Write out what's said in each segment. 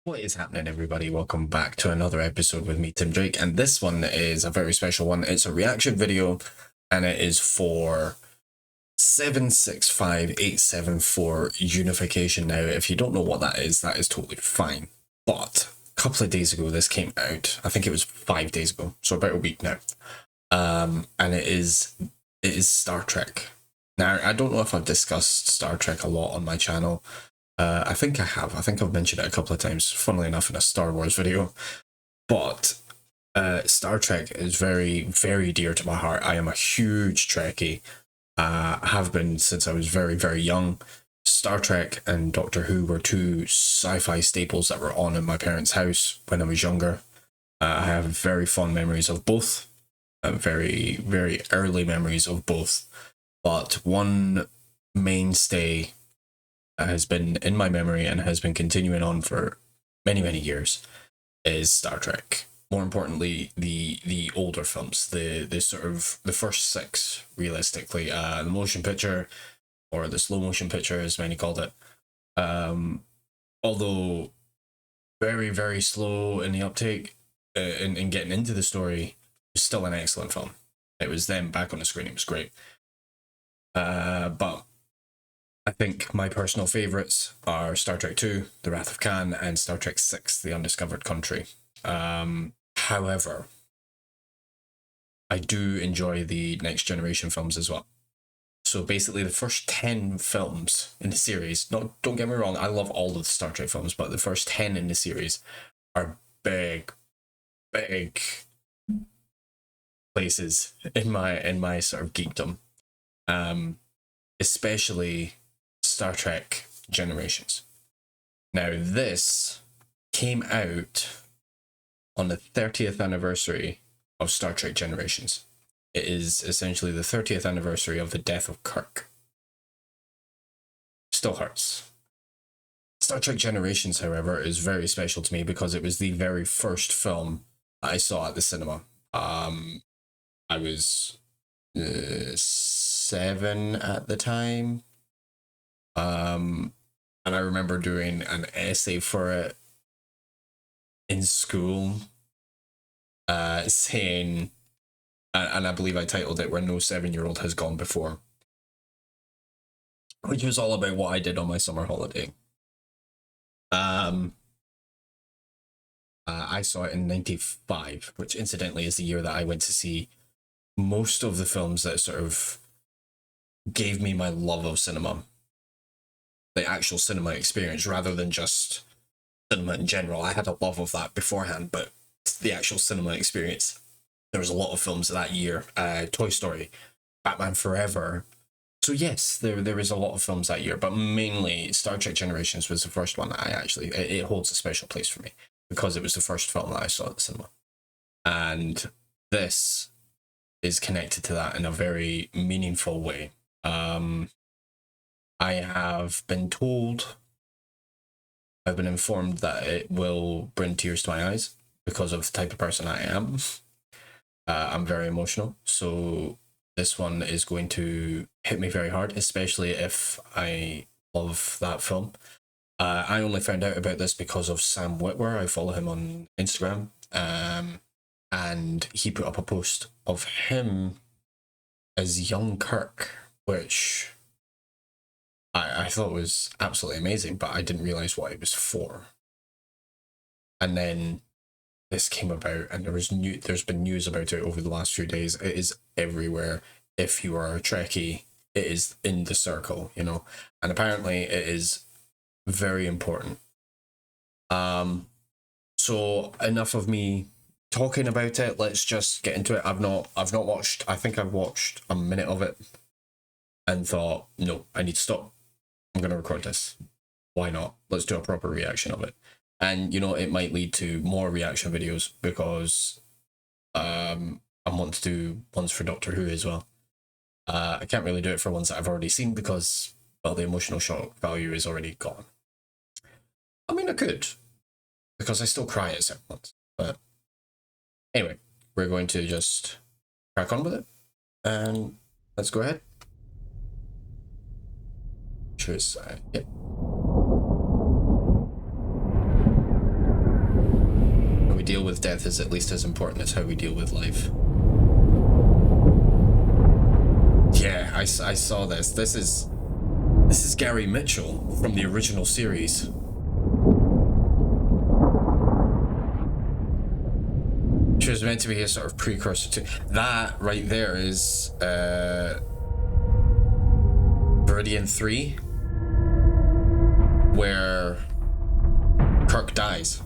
What is happening, everybody? Welcome back to another episode with me, Tim Drake, and this one is a very special one. It's a reaction video, and it is for 765874 Unification. Now, if you don't know what that is totally fine. But a couple of days ago, this came out. I think it was 5 days ago, so about a week now. And it is Star Trek. Now, I don't know if I've discussed Star Trek a lot on my channel. I think I have. I think I've mentioned it a couple of times, funnily enough, in a Star Wars video. But Star Trek is very, very dear to my heart. I am a huge Trekkie. Have been since I was very, very young. Star Trek and Doctor Who were two sci-fi staples that were on in my parents' house when I was younger. I have very fond memories of both. Very, very early memories of both. But one mainstay has been in my memory and has been continuing on for many, many years is Star Trek. More importantly, the older films, the sort of the first six, realistically, the motion picture or the slow motion picture, as many called it. Although very, very slow in the uptake, in getting into the story, it was still an excellent film. It was them back on the screen. It was great. But I think my personal favourites are Star Trek 2, The Wrath of Khan, and Star Trek 6, The Undiscovered Country. However, I do enjoy the Next Generation films as well. So basically, the first 10 films in the series, don't get me wrong, I love all of the Star Trek films, but the first 10 in the series are big, big places in my sort of geekdom. Especially Star Trek Generations. Now, this came out on the 30th anniversary of Star Trek Generations. It is essentially the 30th anniversary of the death of Kirk. Still hurts. Star Trek Generations, however, is very special to me because it was the very first film I saw at the cinema. I was 7 at the time. And I remember doing an essay for it in school, saying, and I believe I titled it "Where No 7-Year-Old Has Gone Before," which was all about what I did on my summer holiday. I saw it in '95, which incidentally is the year that I went to see most of the films that sort of gave me my love of cinema. The actual cinema experience rather than just cinema in general. I had a love of that beforehand, but the actual cinema experience. There was a lot of films that year. Toy Story, Batman Forever. So yes, there is a lot of films that year, but mainly Star Trek Generations was the first one that I actually, it holds a special place for me because it was the first film that I saw at the cinema. And this is connected to that in a very meaningful way. I have been told, I've been informed that it will bring tears to my eyes because of the type of person I am. I'm very emotional, so this one is going to hit me very hard, especially if I love that film. I only found out about this because of Sam Witwer. I follow him on Instagram, and he put up a post of him as young Kirk, which I thought was absolutely amazing, but I didn't realize what it was for. And then this came about, and there's been news about it over the last few days. It is everywhere. If you are a Trekkie, it is in the circle, you know, and apparently it is very important. So enough of me talking about it. Let's just get into it. I've not watched. I think I've watched a minute of it, and thought, no, I need to stop. I'm going to record this. Why not? Let's do a proper reaction of it. And, you know, it might lead to more reaction videos because I want to do ones for Doctor Who as well. I can't really do it for ones that I've already seen because, well, the emotional shock value is already gone. I mean, I could, because I still cry at certain ones. But anyway, we're going to just crack on with it. And let's go ahead. Choose, yep. with death is at least as important as how we deal with life. Yeah, I saw this. This is Gary Mitchell from the original series. Which was meant to be a sort of precursor to that right there is Meridian 3, where Kirk dies.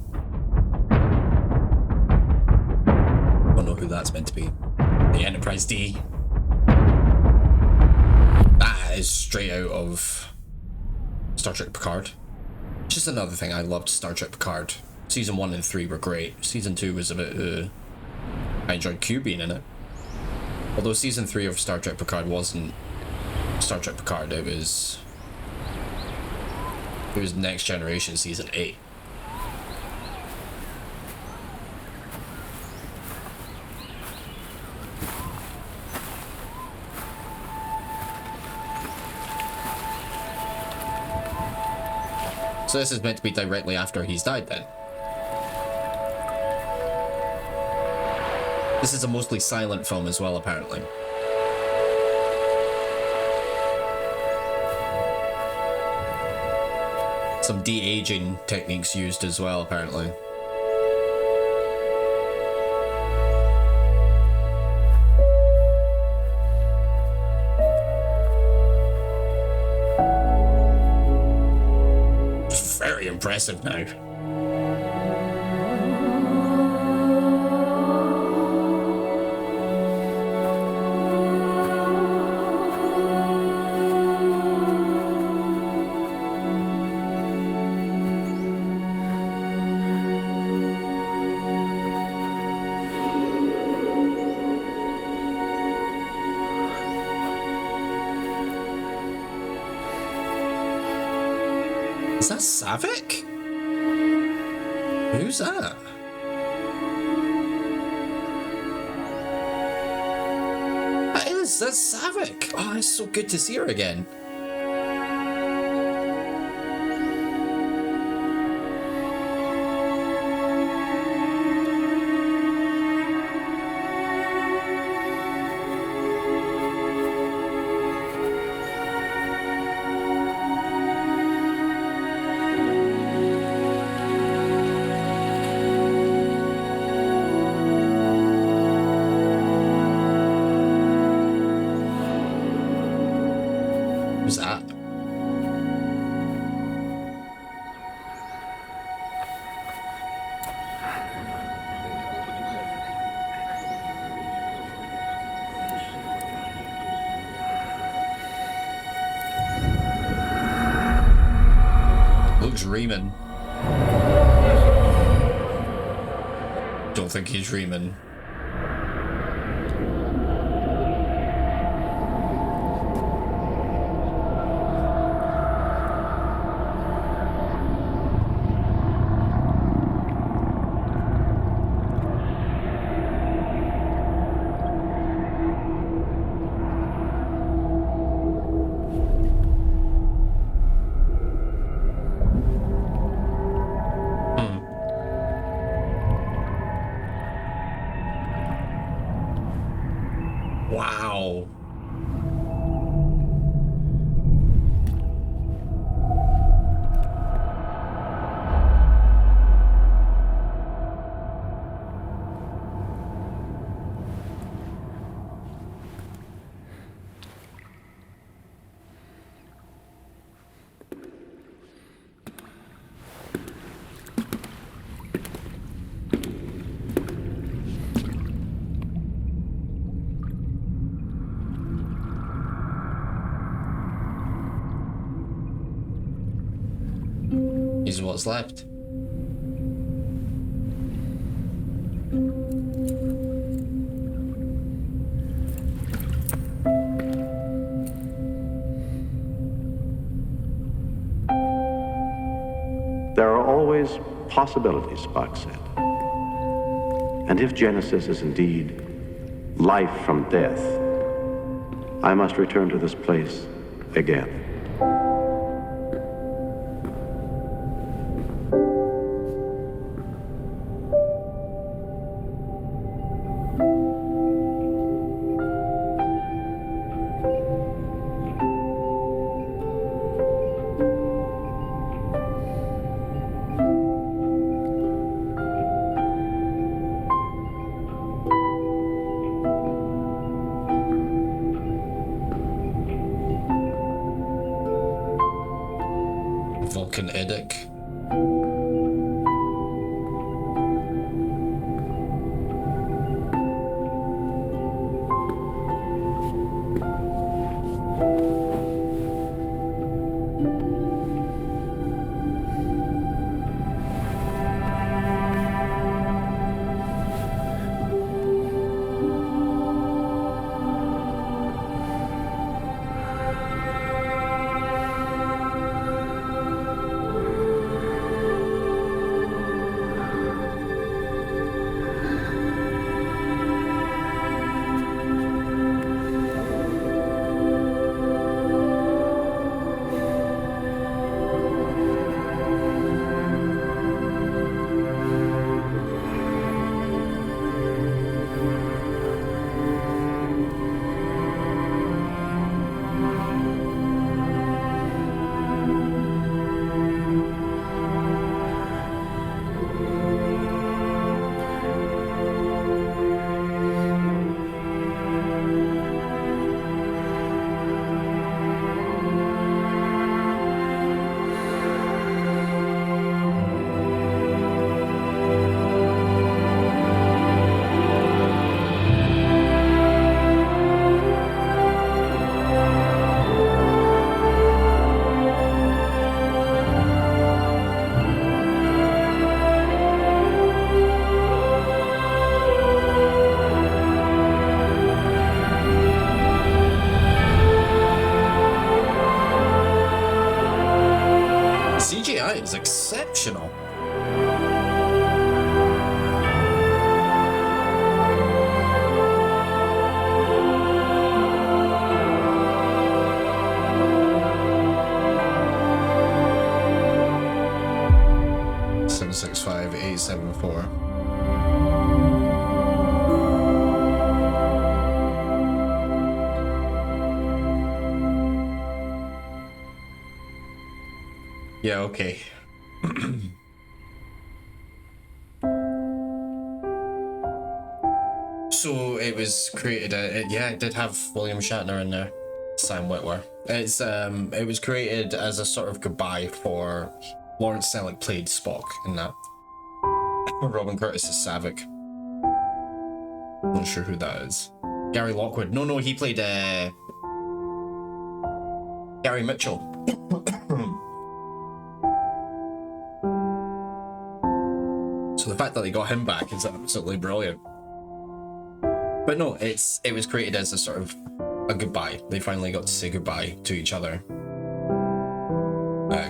Don't know who that's meant to be. The Enterprise D. That is straight out of Star Trek Picard. Just another thing, I loved Star Trek Picard. Season 1 and 3 were great. Season 2 was a bit, I enjoyed Q being in it. Although Season 3 of Star Trek Picard wasn't Star Trek Picard, it was Next Generation Season 8. So this is meant to be directly after he's died then. This is a mostly silent film as well, apparently. Some de-aging techniques used as well, apparently. Very impressive now. Is that Savick? Who's that? That's Savick. Oh, it's so good to see her again. Who's that? Looks Riemann. Don't think he's Riemann. Wow. Is what's left. There are always possibilities, Spock said. And if Genesis is indeed life from death, I must return to this place again. 765-874. Yeah, okay. So it was created, yeah, it did have William Shatner in there, Sam Witwer. It was created as a sort of goodbye for Lawrence Selleck played Spock in that. Robin Curtis is Savick. Not sure who that is. Gary Lockwood. No, he played Gary Mitchell. So the fact that they got him back is absolutely brilliant. But no, it was created as a sort of a goodbye. They finally got to say goodbye to each other.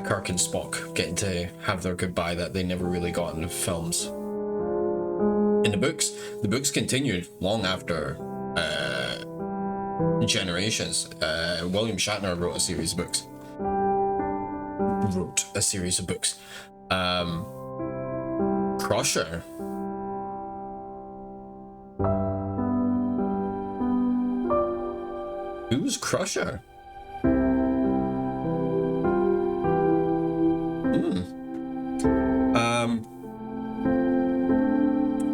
Kirk and Spock getting to have their goodbye that they never really got in the films. In the books continued long after Generations. William Shatner wrote a series of books. Crusher. Who's Crusher?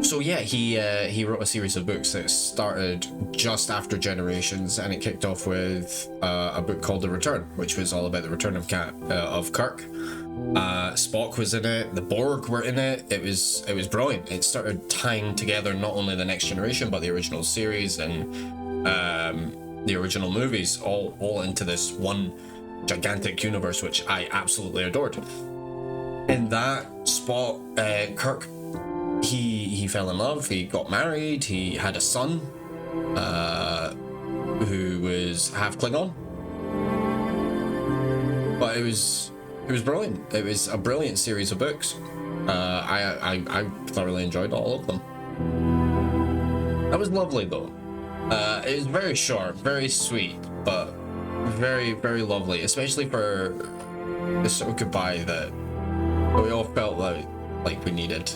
So yeah, he wrote a series of books that started just after Generations, and it kicked off with a book called The Return, which was all about the return of Kirk. Spock was in it. The Borg were in it. It was brilliant. It started tying together not only the Next Generation but the original series and the original movies all into this one gigantic universe, which I absolutely adored. In that, Kirk, he fell in love. He got married. He had a son, who was half Klingon. But it was brilliant. It was a brilliant series of books. I thoroughly enjoyed all of them. That was lovely though. It was very short, very sweet, but very, very lovely, especially for this sort of goodbye that we all felt like we needed.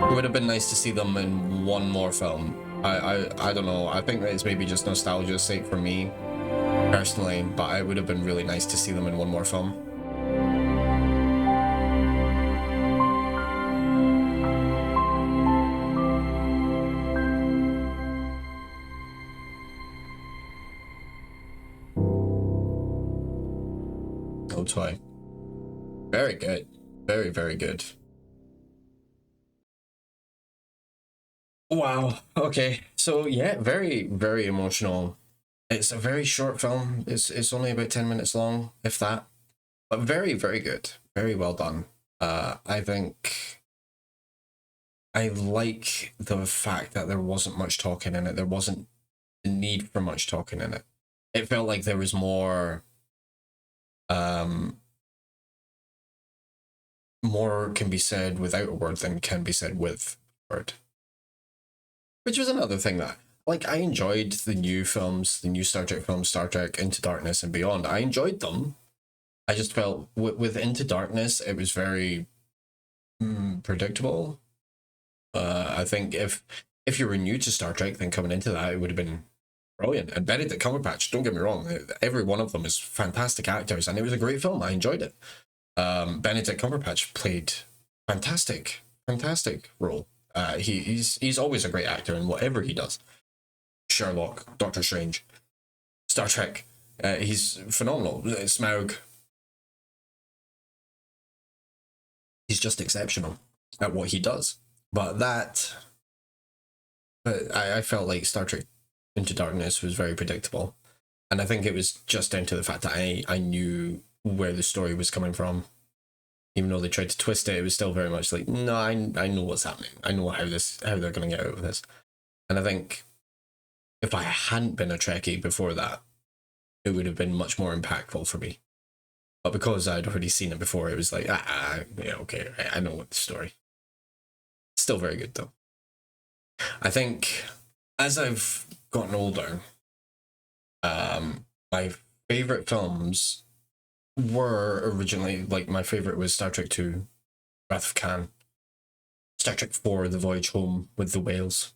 It would have been nice to see them in one more film. I don't know. I think that it's maybe just nostalgia's sake for me personally, but it would have been really nice to see them in one more film. Oh, toy. Very good. Very, very good. Wow. Okay. So yeah, very, very emotional. It's a very short film. It's only about 10 minutes long, if that. But very, very good. Very well done. I think I like the fact that there wasn't much talking in it. There wasn't the need for much talking in it. It felt like there was more can be said without a word than can be said with a word. Which was another thing that, like, I enjoyed the new films, the new Star Trek films, Star Trek Into Darkness and Beyond. I enjoyed them. I just felt with Into Darkness, it was very predictable. I think if you were new to Star Trek, then coming into that, it would have been brilliant. And Benedict Cumberbatch, don't get me wrong, every one of them is fantastic actors, and it was a great film. I enjoyed it. Benedict Cumberbatch played fantastic role. He's always a great actor in whatever he does. Sherlock, Doctor Strange, Star Trek. He's phenomenal. Smaug. He's just exceptional at what he does. But I felt like Star Trek Into Darkness was very predictable. And I think it was just down to the fact that I knew where the story was coming from. Even though they tried to twist it, it was still very much like, no, I know what's happening. I know how they're going to get out of this. And I think if I hadn't been a Trekkie before that, it would have been much more impactful for me. But because I'd already seen it before, it was like, yeah, okay, I know what the story. Still very good though. I think as I've gotten older, my favorite films were originally, like, my favorite was Star Trek 2, Wrath of Khan, Star Trek 4, The Voyage Home with the whales,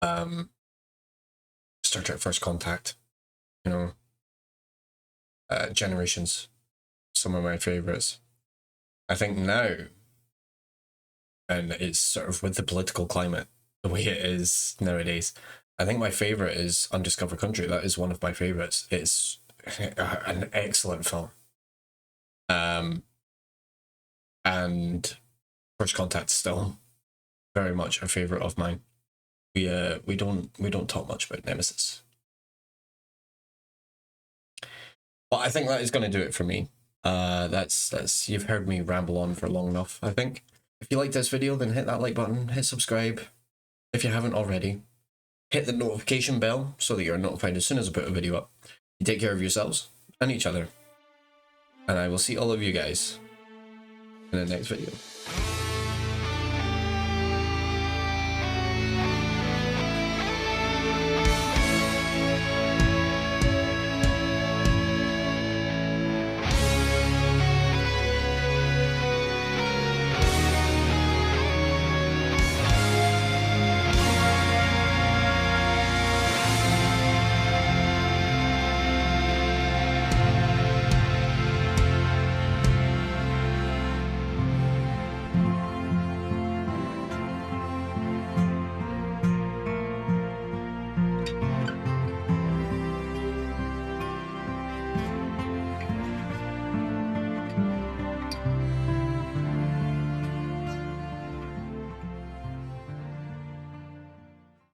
Star Trek First Contact, you know, Generations, some of my favorites. I think now, and it's sort of with the political climate the way it is nowadays, I think my favorite is Undiscovered Country. That is one of my favorites. It's an excellent film. And First Contact still very much a favorite of mine. We don't talk much about Nemesis. But I think that is going to do it for me. That's you've heard me ramble on for long enough, I think. If you liked this video, then hit that like button, hit subscribe if you haven't already. Hit the notification bell so that you're notified as soon as I put a video up. You take care of yourselves and each other. And I will see all of you guys in the next video.